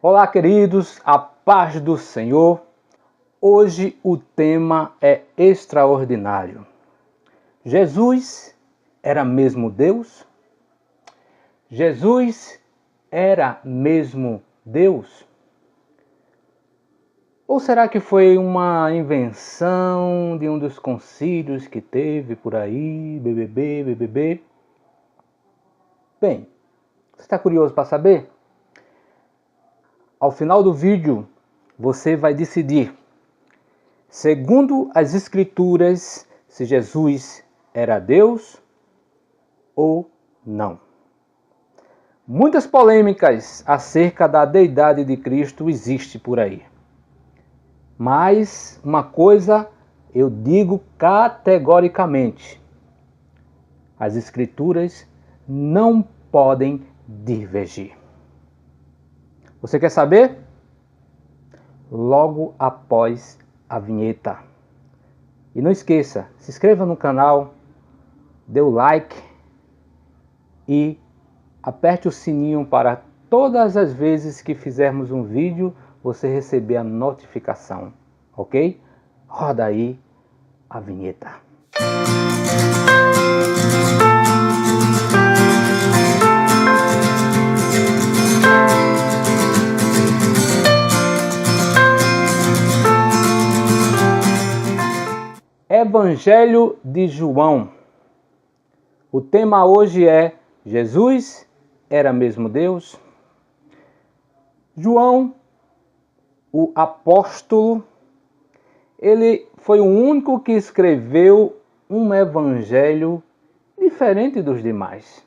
Olá, queridos, a paz do Senhor. Hoje o tema é extraordinário. Jesus era mesmo Deus? Jesus era mesmo Deus? Ou será que foi uma invenção de um dos concílios que teve por aí, BBB? Bem, você está curioso para saber? Ao final do vídeo, você vai decidir, segundo as Escrituras, se Jesus era Deus ou não. Muitas polêmicas acerca da deidade de Cristo existem por aí. Mas uma coisa eu digo categoricamente: as Escrituras não podem divergir. Você quer saber? Logo após a vinheta. E não esqueça, se inscreva no canal, dê o like e aperte o sininho para todas as vezes que fizermos um vídeo você receber a notificação, ok? Roda aí a vinheta. Evangelho de João. O tema hoje é: Jesus era mesmo Deus? João, o apóstolo, ele foi o único que escreveu um evangelho diferente dos demais.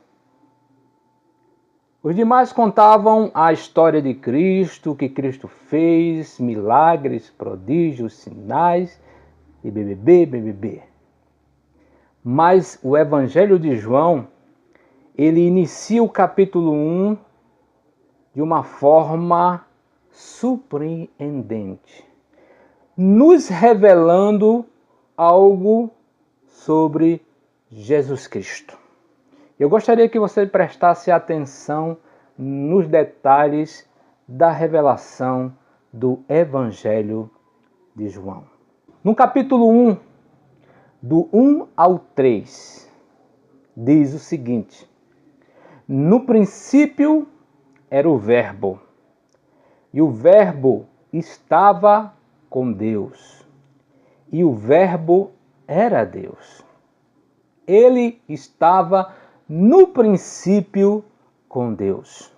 Os demais contavam a história de Cristo, o que Cristo fez, milagres, prodígios, sinais, e BBB. Mas o Evangelho de João, ele inicia o capítulo 1 de uma forma surpreendente, nos revelando algo sobre Jesus Cristo. Eu gostaria que você prestasse atenção nos detalhes da revelação do Evangelho de João. No capítulo 1, do 1 ao 3, diz o seguinte: no princípio era o Verbo, e o Verbo estava com Deus, e o Verbo era Deus. Ele estava no princípio com Deus.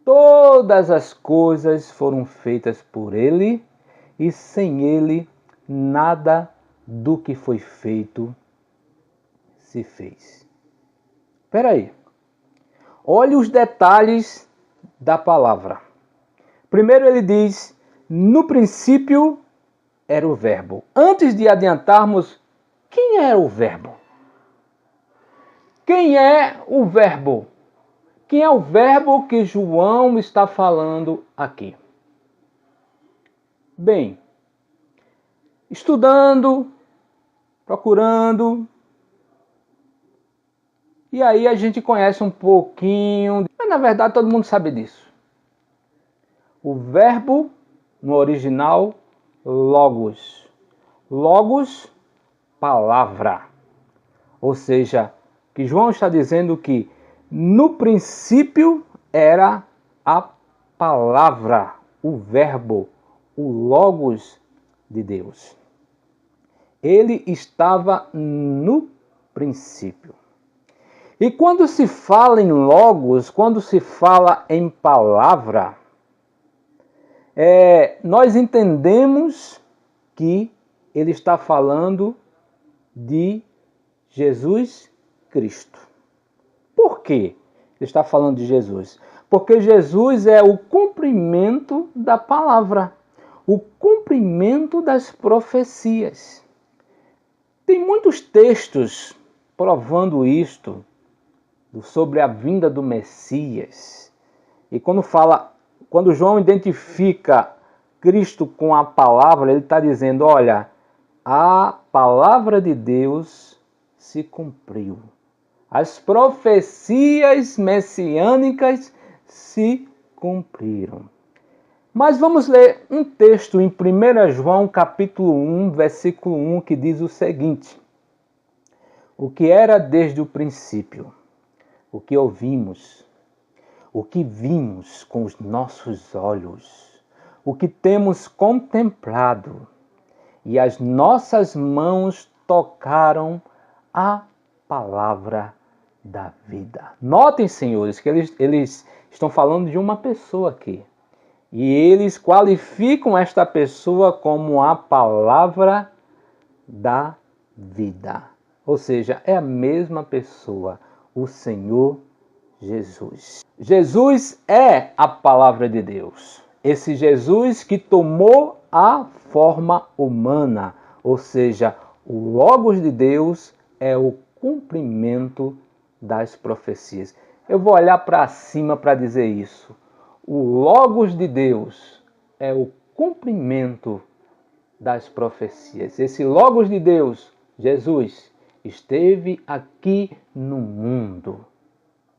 Todas as coisas foram feitas por ele, e sem ele nada do que foi feito se fez. Espera aí. Olhe os detalhes da palavra. Primeiro ele diz: no princípio era o Verbo. Antes de adiantarmos, quem era o Verbo? Quem é o Verbo? Quem é o Verbo que João está falando aqui? Bem, estudando, procurando, e aí a gente conhece um pouquinho, mas na verdade todo mundo sabe disso. O verbo, no original, logos. Logos, palavra. Ou seja, que João está dizendo que no princípio era a palavra, o verbo, o logos de Deus. Ele estava no princípio. E quando se fala em logos, quando se fala em palavra, nós entendemos que ele está falando de Jesus Cristo. Por que ele está falando de Jesus? Porque Jesus é o cumprimento da palavra, o cumprimento das profecias. Tem muitos textos provando isto, sobre a vinda do Messias. E quando João identifica Cristo com a palavra, ele está dizendo: olha, a palavra de Deus se cumpriu. As profecias messiânicas se cumpriram. Mas vamos ler um texto em 1 João capítulo 1, versículo 1, que diz o seguinte: o que era desde o princípio, o que ouvimos, o que vimos com os nossos olhos, o que temos contemplado, e as nossas mãos tocaram a palavra da vida. Notem, senhores, que eles estão falando de uma pessoa aqui. E eles qualificam esta pessoa como a palavra da vida. Ou seja, é a mesma pessoa, o Senhor Jesus. Jesus é a palavra de Deus. Esse Jesus que tomou a forma humana, ou seja, o Logos de Deus é o cumprimento das profecias. Eu vou olhar para cima para dizer isso. O Logos de Deus é o cumprimento das profecias. Esse Logos de Deus, Jesus, esteve aqui no mundo.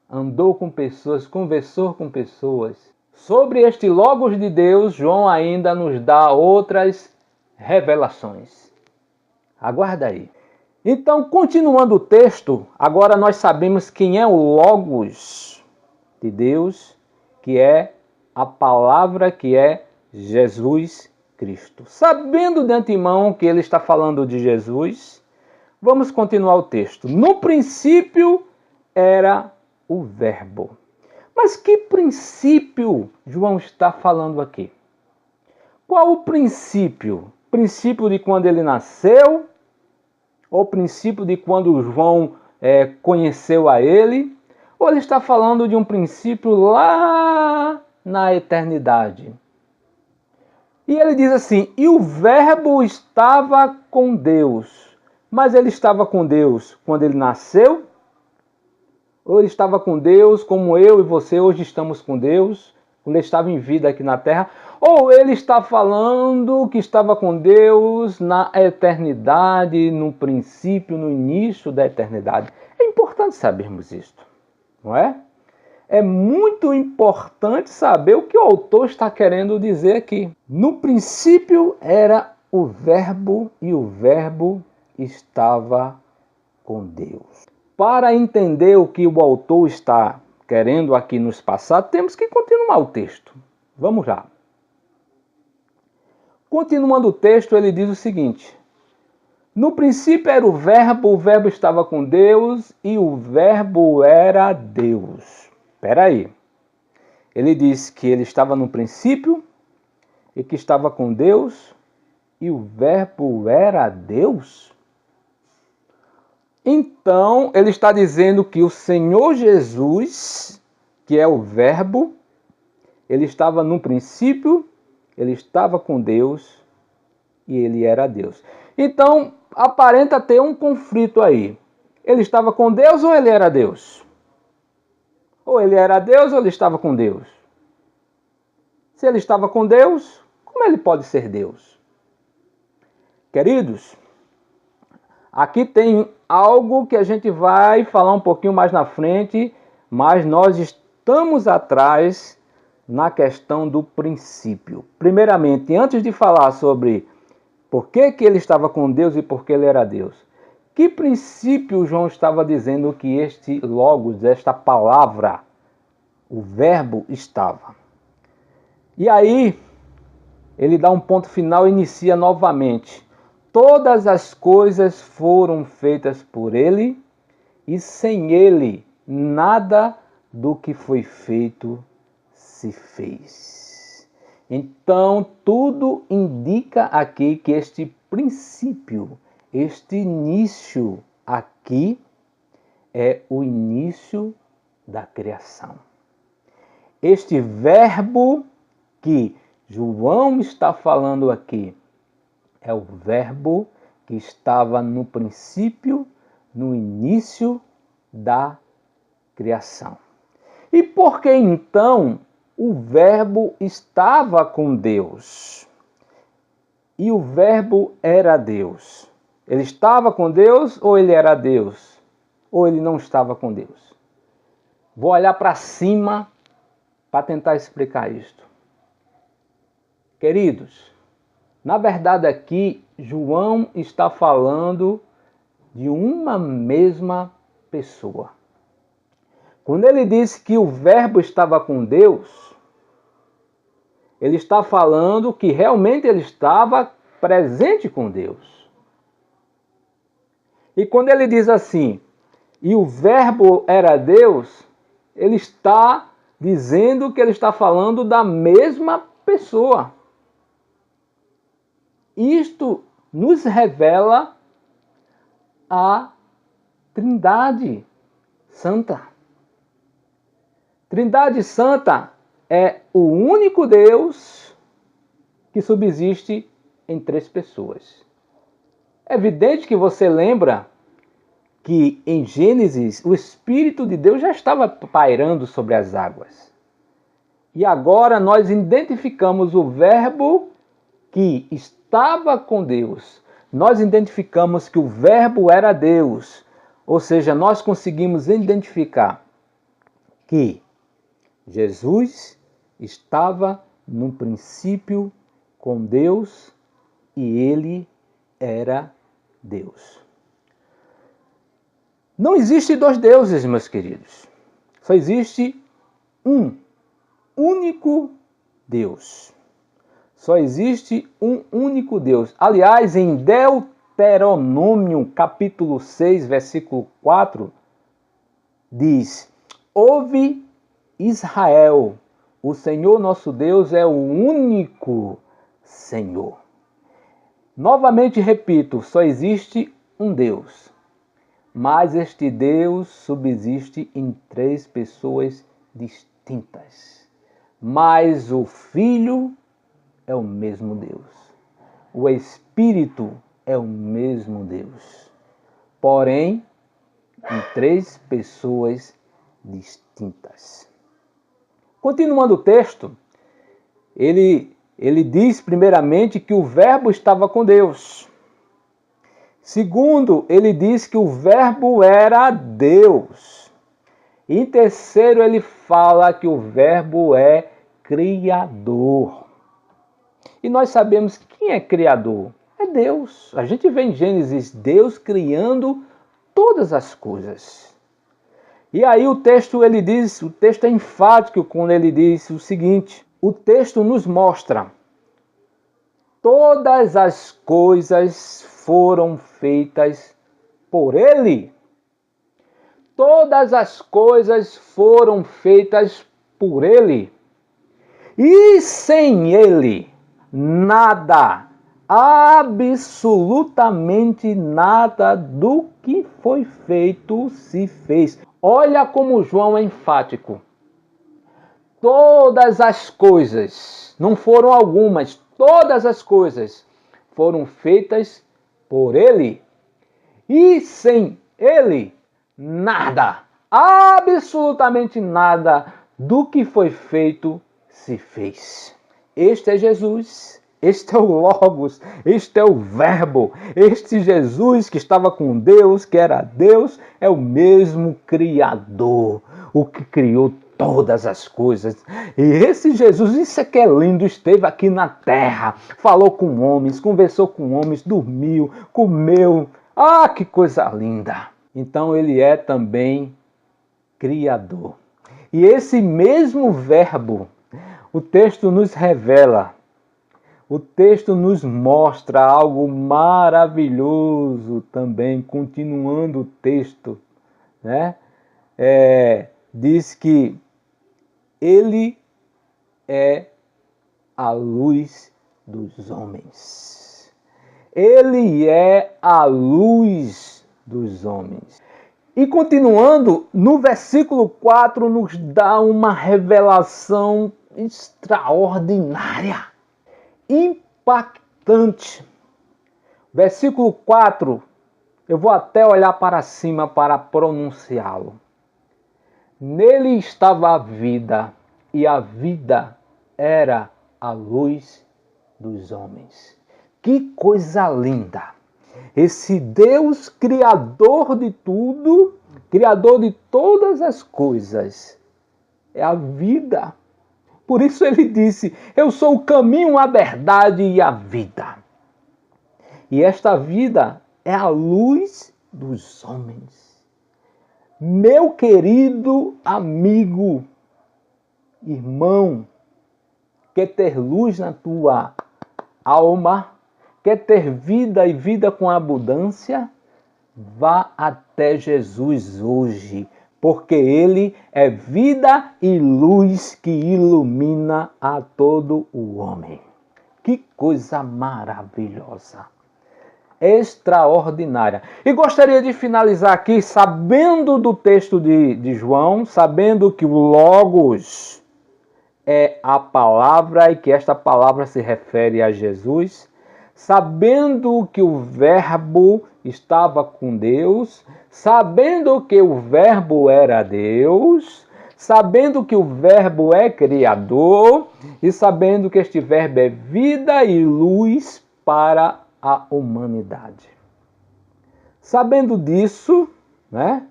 Andou com pessoas, conversou com pessoas. Sobre este Logos de Deus, João ainda nos dá outras revelações. Aguarda aí. Então, continuando o texto, agora nós sabemos quem é o Logos de Deus, que é a palavra, que é Jesus Cristo. Sabendo de antemão que ele está falando de Jesus, vamos continuar o texto. No princípio era o Verbo. Mas que princípio João está falando aqui? Qual o princípio? Princípio de quando ele nasceu? Ou princípio de quando João conheceu a ele? Ou ele está falando de um princípio lá na eternidade? E ele diz assim, e o Verbo estava com Deus. Mas ele estava com Deus quando ele nasceu? Ou ele estava com Deus como eu e você hoje estamos com Deus, quando ele estava em vida aqui na terra? Ou ele está falando que estava com Deus na eternidade, no princípio, no início da eternidade? É importante sabermos isto, não é? É muito importante saber o que o autor está querendo dizer aqui. No princípio era o Verbo e o Verbo estava com Deus. Para entender o que o autor está querendo aqui nos passar, temos que continuar o texto. Vamos lá. Continuando o texto, ele diz o seguinte: no princípio era o Verbo estava com Deus e o Verbo era Deus. Espera aí. Ele diz que ele estava no princípio e que estava com Deus e o Verbo era Deus? Então, ele está dizendo que o Senhor Jesus, que é o Verbo, ele estava no princípio, ele estava com Deus e ele era Deus. Então, aparenta ter um conflito aí. Ele estava com Deus ou ele era Deus? Ou ele era Deus ou ele estava com Deus? Se ele estava com Deus, como ele pode ser Deus? Queridos, aqui tem algo que a gente vai falar um pouquinho mais na frente, mas nós estamos atrás na questão do princípio. Primeiramente, antes de falar sobre por que ele estava com Deus e por que ele era Deus, que princípio João estava dizendo que este Logos, esta palavra, o Verbo, estava? E aí, ele dá um ponto final e inicia novamente. Todas as coisas foram feitas por ele, e sem ele nada do que foi feito se fez. Então, tudo indica aqui que este princípio, este início aqui, é o início da criação. Este verbo que João está falando aqui é o verbo que estava no princípio, no início da criação. E por que então o verbo estava com Deus? E o verbo era Deus. Ele estava com Deus ou ele era Deus? Ou ele não estava com Deus? Vou olhar para cima para tentar explicar isto. Queridos, na verdade aqui, João está falando de uma mesma pessoa. Quando ele disse que o Verbo estava com Deus, ele está falando que realmente ele estava presente com Deus. E quando ele diz assim, e o Verbo era Deus, ele está dizendo que ele está falando da mesma pessoa. Isto nos revela a Trindade Santa. Trindade Santa é o único Deus que subsiste em 3 pessoas. É evidente que você lembra que em Gênesis o Espírito de Deus já estava pairando sobre as águas. E agora nós identificamos o Verbo que estava com Deus. Nós identificamos que o Verbo era Deus. Ou seja, nós conseguimos identificar que Jesus estava no princípio com Deus e ele era Deus. Não existe 2 deuses, meus queridos. Só existe um único Deus. Só existe um único Deus. Aliás, em Deuteronômio, capítulo 6, versículo 4, diz: Ouve Israel, o Senhor nosso Deus é o único Senhor. Novamente repito, só existe um Deus. Mas este Deus subsiste em 3 pessoas distintas. Mas o Filho é o mesmo Deus. O Espírito é o mesmo Deus. Porém, em 3 pessoas distintas. Continuando o texto, ele diz primeiramente que o Verbo estava com Deus. Segundo, ele diz que o Verbo era Deus. E em terceiro, ele fala que o Verbo é Criador. E nós sabemos quem é Criador? É Deus. A gente vê em Gênesis Deus criando todas as coisas. E aí o texto é enfático quando ele diz o seguinte: o texto nos mostra todas as coisas foram feitas por Ele. Todas as coisas foram feitas por Ele. E sem Ele, nada, absolutamente nada do que foi feito se fez. Olha como João é enfático. Todas as coisas, não foram algumas, todas as coisas foram feitas por Ele. E sem Ele, nada, absolutamente nada do que foi feito se fez. Este é Jesus, este é o Logos, este é o Verbo, este Jesus que estava com Deus, que era Deus, é o mesmo Criador, o que criou todas as coisas. E esse Jesus, isso é que é lindo, esteve aqui na terra, falou com homens, conversou com homens, dormiu, comeu. Ah, que coisa linda! Então ele é também Criador. E esse mesmo Verbo, o texto nos revela, o texto nos mostra algo maravilhoso também, continuando o texto, né? Diz que Ele é a luz dos homens. Ele é a luz dos homens. E continuando, no versículo 4 nos dá uma revelação extraordinária, impactante. Versículo 4, eu vou até olhar para cima para pronunciá-lo. Nele estava a vida, e a vida era a luz dos homens. Que coisa linda! Esse Deus criador de tudo, criador de todas as coisas, é a vida. Por isso ele disse: eu sou o caminho, a verdade e a vida. E esta vida é a luz dos homens. Meu querido amigo, irmão, quer ter luz na tua alma? Quer ter vida e vida com abundância? Vá até Jesus hoje, porque Ele é vida e luz que ilumina a todo o homem. Que coisa maravilhosa! Extraordinária. E gostaria de finalizar aqui sabendo do texto de João, sabendo que o Logos é a palavra e que esta palavra se refere a Jesus, sabendo que o Verbo estava com Deus, sabendo que o Verbo era Deus, sabendo que o Verbo é Criador e sabendo que este Verbo é vida e luz para a humanidade. Sabendo disso, né,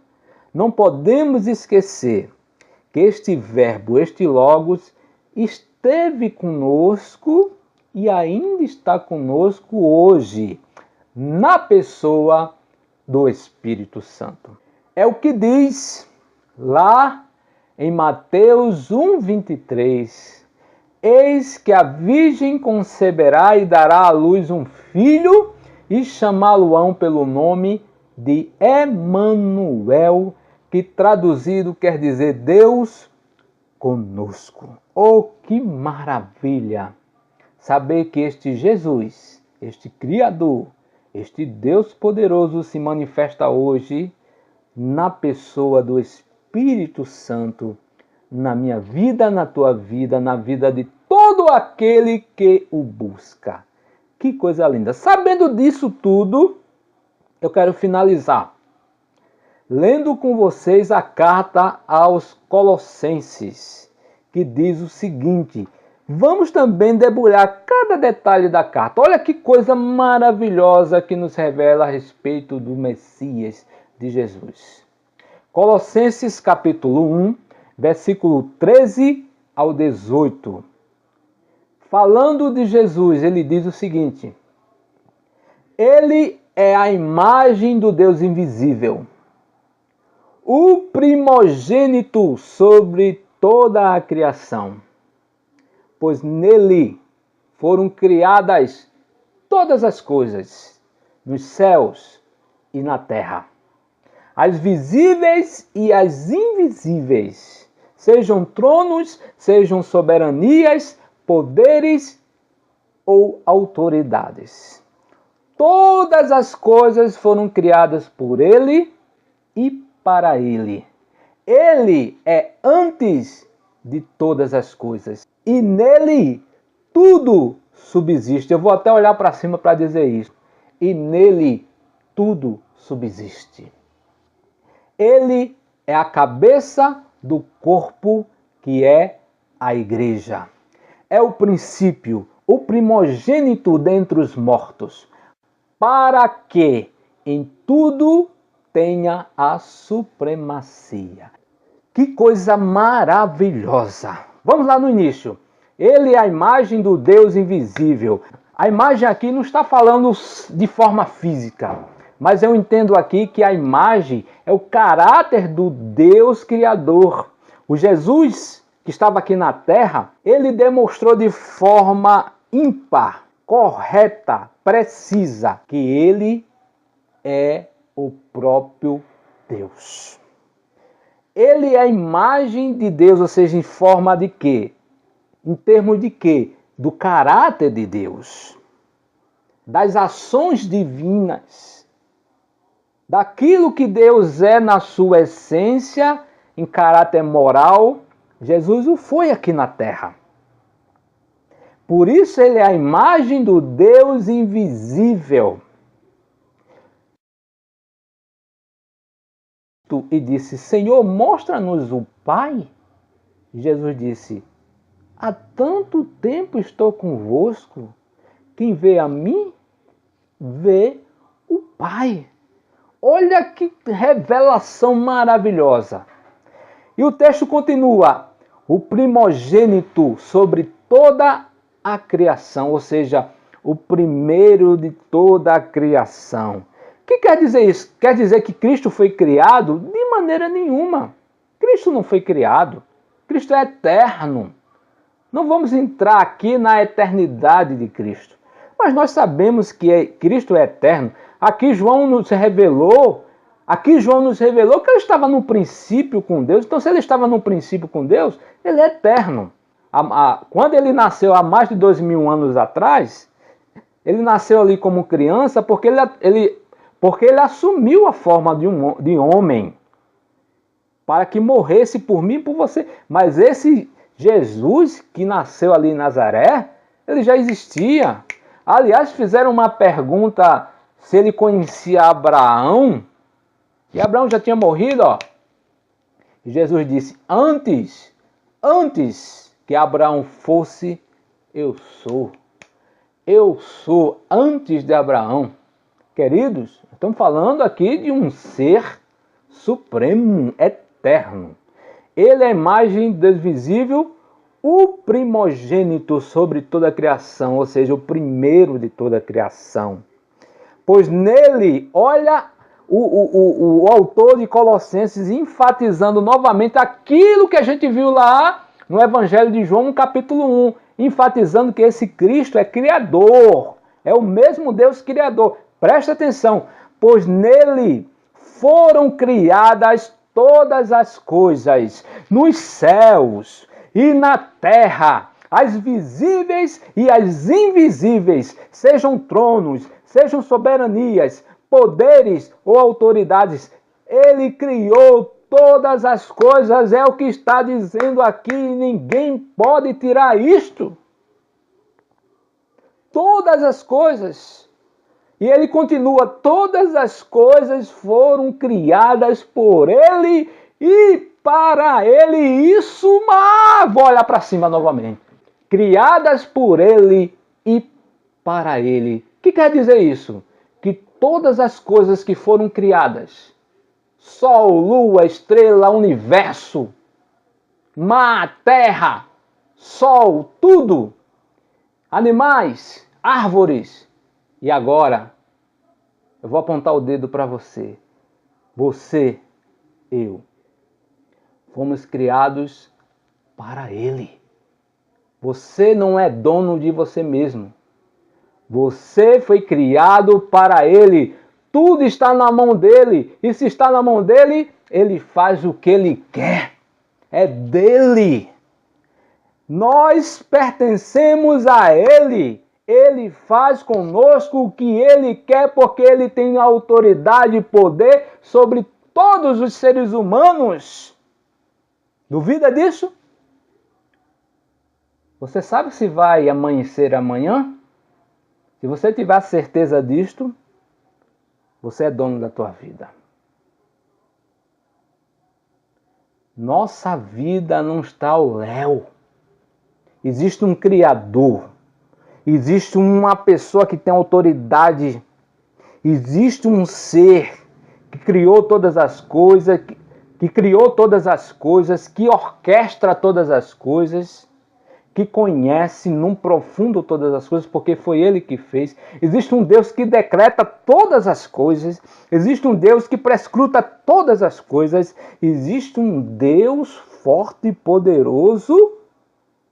não podemos esquecer que este Verbo, este Logos, esteve conosco e ainda está conosco hoje, na pessoa do Espírito Santo. É o que diz lá em Mateus 1:23. Eis que a Virgem conceberá e dará à luz um filho e chamá-lo-ão pelo nome de Emanuel, que traduzido quer dizer Deus conosco. Oh, que maravilha! Saber que este Jesus, este Criador, este Deus poderoso se manifesta hoje na pessoa do Espírito Santo, na minha vida, na tua vida, na vida de todo aquele que o busca. Que coisa linda! Sabendo disso tudo, eu quero finalizar lendo com vocês a carta aos Colossenses, que diz o seguinte. Vamos também debulhar cada detalhe da carta. Olha que coisa maravilhosa que nos revela a respeito do Messias de Jesus. Colossenses capítulo 1, versículo 13 ao 18. Falando de Jesus, ele diz o seguinte: Ele é a imagem do Deus invisível, o primogênito sobre toda a criação, pois nele foram criadas todas as coisas, nos céus e na terra, as visíveis e as invisíveis, sejam tronos, sejam soberanias, poderes ou autoridades. Todas as coisas foram criadas por ele e para ele. Ele é antes de todas as coisas e nele tudo subsiste. Eu vou até olhar para cima para dizer isso. E nele tudo subsiste. Ele é a cabeça do corpo que é a igreja. É o princípio, o primogênito dentre os mortos, para que em tudo tenha a supremacia. Que coisa maravilhosa! Vamos lá no início. Ele é a imagem do Deus invisível. A imagem aqui não está falando de forma física, mas eu entendo aqui que a imagem é o caráter do Deus Criador. O Jesus que estava aqui na terra, ele demonstrou de forma ímpar, correta, precisa, que ele é o próprio Deus. Ele é a imagem de Deus, ou seja, em forma de quê? Em termos de quê? Do caráter de Deus, das ações divinas, daquilo que Deus é na sua essência, em caráter moral. Jesus o foi aqui na terra. Por isso ele é a imagem do Deus invisível. E disse: Senhor, mostra-nos o Pai. Jesus disse: há tanto tempo estou convosco, quem vê a mim, vê o Pai. Olha que revelação maravilhosa. E o texto continua: o primogênito sobre toda a criação, ou seja, o primeiro de toda a criação. O que quer dizer isso? Quer dizer que Cristo foi criado? De maneira nenhuma. Cristo não foi criado. Cristo é eterno. Não vamos entrar aqui na eternidade de Cristo. Mas nós sabemos que Cristo é eterno. Aqui João nos revelou que ele estava no princípio com Deus. Então, se ele estava no princípio com Deus, ele é eterno. Quando ele nasceu há mais de 2000 anos atrás, ele nasceu ali como criança porque ele assumiu a forma de homem para que morresse por mim e por você. Mas esse Jesus que nasceu ali em Nazaré, ele já existia. Aliás, fizeram uma pergunta se ele conhecia Abraão. E Abraão já tinha morrido, ó. E Jesus disse, antes que Abraão fosse, eu sou. Eu sou antes de Abraão. Queridos, estamos falando aqui de um ser supremo, eterno. Ele é a imagem invisível, o primogênito sobre toda a criação, ou seja, o primeiro de toda a criação. Pois nele, olha o autor de Colossenses enfatizando novamente aquilo que a gente viu lá no Evangelho de João, no capítulo 1, enfatizando que esse Cristo é criador, é o mesmo Deus criador. Presta atenção, pois nele foram criadas todas as coisas, nos céus e na terra, as visíveis e as invisíveis, sejam tronos, sejam soberanias, poderes ou autoridades. Ele criou todas as coisas, é o que está dizendo aqui, e ninguém pode tirar isto. Todas as coisas. E ele continua, todas as coisas foram criadas por ele e para ele. Isso, mas vou olhar para cima novamente. Criadas por ele e para ele. O que quer dizer isso? Que todas as coisas que foram criadas, sol, lua, estrela, universo, mar, terra, sol, tudo, animais, árvores. E agora, eu vou apontar o dedo para você. Você, eu, fomos criados para Ele. Você não é dono de você mesmo. Você foi criado para Ele. Tudo está na mão dEle. E se está na mão dEle, Ele faz o que Ele quer. É dEle. Nós pertencemos a Ele. Ele faz conosco o que Ele quer, porque Ele tem autoridade e poder sobre todos os seres humanos. Duvida disso? Você sabe se vai amanhecer amanhã? Se você tiver a certeza disto, você é dono da tua vida. Nossa vida não está ao léu. Existe um Criador. Existe uma pessoa que tem autoridade. Existe um ser que criou todas as coisas, que orquestra todas as coisas, que conhece num profundo todas as coisas, porque foi Ele que fez. Existe um Deus que decreta todas as coisas. Existe um Deus que prescruta todas as coisas. Existe um Deus forte e poderoso,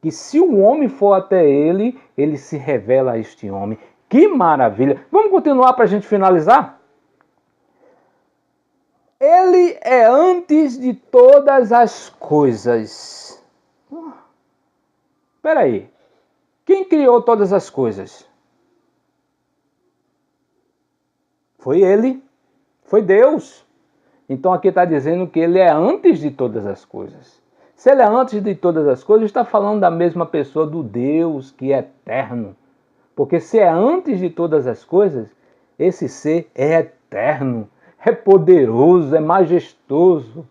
que se o homem for até Ele, Ele se revela a este homem. Que maravilha! Vamos continuar para a gente finalizar? Ele é antes de todas as coisas. Espera aí. Quem criou todas as coisas? Foi Ele. Foi Deus. Então aqui está dizendo que Ele é antes de todas as coisas. Se Ele é antes de todas as coisas, está falando da mesma pessoa, do Deus que é eterno. Porque se é antes de todas as coisas, esse ser é eterno, é poderoso, é majestoso.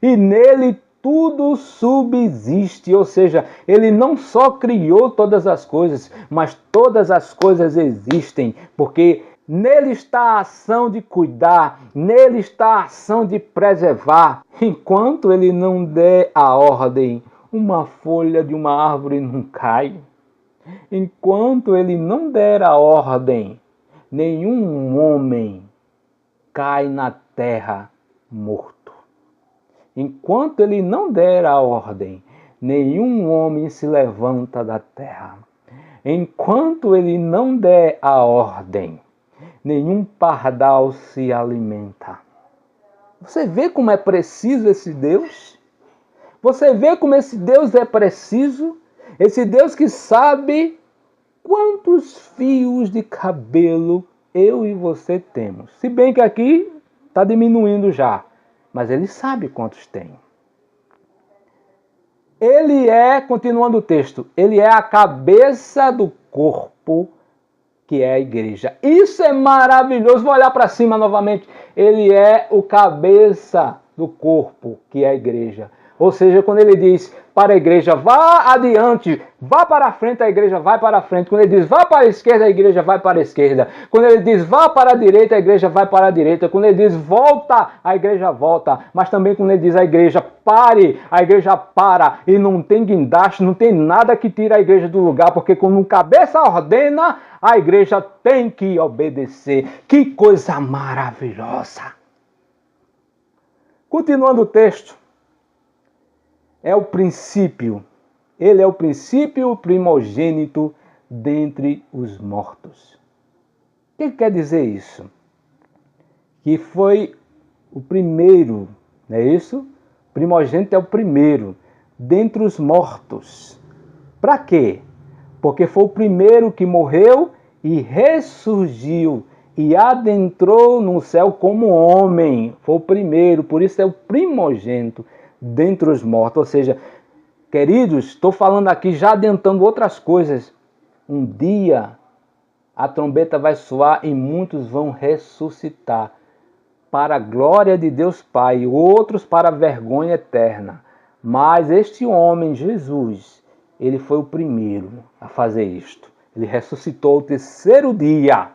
E nele tudo subsiste, ou seja, Ele não só criou todas as coisas, mas todas as coisas existem, porque nele está a ação de cuidar, nele está a ação de preservar. Enquanto Ele não der a ordem, uma folha de uma árvore não cai. Enquanto ele não der a ordem, nenhum homem cai na terra morto. Enquanto ele não der a ordem, nenhum homem se levanta da terra. Enquanto ele não der a ordem, nenhum pardal se alimenta. Você vê como é preciso esse Deus? Você vê como esse Deus é preciso? Esse Deus que sabe quantos fios de cabelo eu e você temos. Se bem que aqui está diminuindo já, mas ele sabe quantos tem. Ele é, continuando o texto, ele é a cabeça do corpo, que é a igreja. Isso é maravilhoso. Vou olhar para cima novamente. Ele é o cabeça do corpo, que é a igreja. Ou seja, quando ele diz para a igreja, vá adiante, vá para a frente, a igreja vai para a frente. Quando ele diz, vá para a esquerda, a igreja vai para a esquerda. Quando ele diz, vá para a direita, a igreja vai para a direita. Quando ele diz, volta, a igreja volta. Mas também quando ele diz, a igreja pare, a igreja para. E não tem guindaste, não tem nada que tire a igreja do lugar. Porque quando um cabeça ordena, a igreja tem que obedecer. Que coisa maravilhosa! Continuando o texto. É o princípio. Ele é o princípio primogênito dentre os mortos. O que quer dizer isso? Que foi o primeiro, não é isso? Primogênito é o primeiro dentre os mortos. Para quê? Porque foi o primeiro que morreu e ressurgiu e adentrou no céu como homem. Foi o primeiro, por isso é o primogênito dentre os mortos. Ou seja, queridos, estou falando aqui já adiantando outras coisas. Um dia a trombeta vai soar e muitos vão ressuscitar para a glória de Deus Pai, outros para a vergonha eterna. Mas este homem, Jesus, ele foi o primeiro a fazer isto. Ele ressuscitou o terceiro dia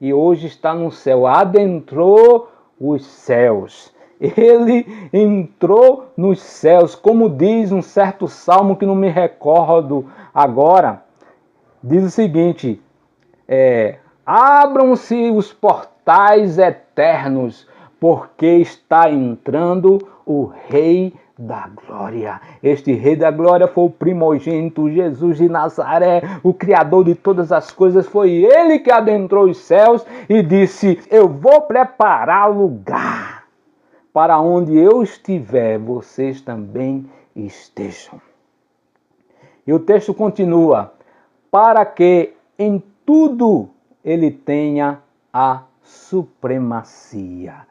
e hoje está no céu, adentrou os céus. Ele entrou nos céus, como diz um certo salmo que não me recordo agora. Diz o seguinte, abram-se os portais eternos, porque está entrando o Rei da Glória. Este Rei da Glória foi o primogênito, Jesus de Nazaré, o Criador de todas as coisas. Foi ele que adentrou os céus e disse, eu vou preparar lugar. Para onde eu estiver, vocês também estejam. E o texto continua, para que em tudo ele tenha a supremacia.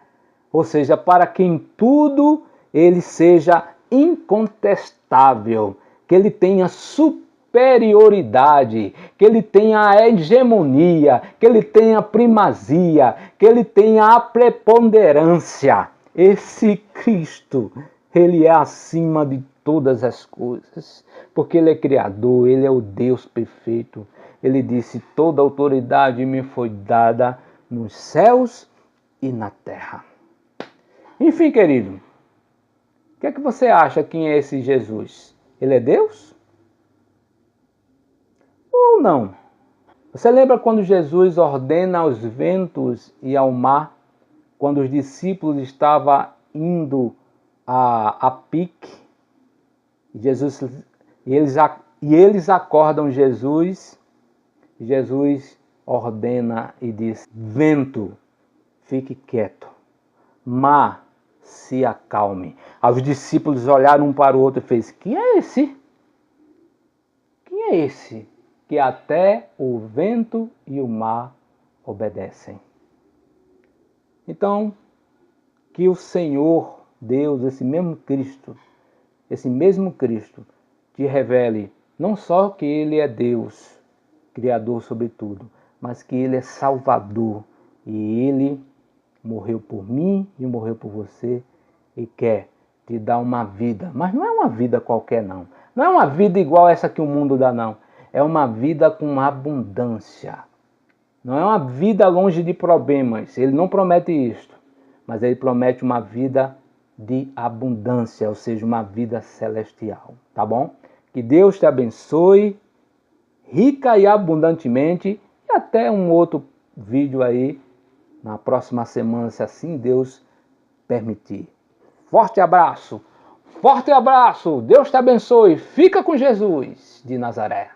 Ou seja, para que em tudo ele seja incontestável, que ele tenha superioridade, que ele tenha a hegemonia, que ele tenha a primazia, que ele tenha a preponderância. Esse Cristo, ele é acima de todas as coisas, porque ele é criador, ele é o Deus perfeito. Ele disse, toda autoridade me foi dada nos céus e na terra. Enfim, querido, o que é que você acha quem é esse Jesus? Ele é Deus? Ou não? Você lembra quando Jesus ordena aos ventos e ao mar, quando os discípulos estavam indo a pique, e eles acordam Jesus, Jesus ordena e diz, vento, fique quieto, mar, se acalme. Os discípulos olharam um para o outro e fez, quem é esse? Quem é esse que até o vento e o mar obedecem? Então, que o Senhor Deus, esse mesmo Cristo, te revele não só que Ele é Deus, Criador sobre tudo, mas que Ele é Salvador e Ele morreu por mim e morreu por você e quer te dar uma vida. Mas não é uma vida qualquer, não. Não é uma vida igual essa que o mundo dá, não. É uma vida com abundância. Não é uma vida longe de problemas. Ele não promete isto, mas Ele promete uma vida de abundância, ou seja, uma vida celestial, tá bom? Que Deus te abençoe, rica e abundantemente, e até um outro vídeo aí, na próxima semana, se assim Deus permitir. Forte abraço, Deus te abençoe, fica com Jesus de Nazaré.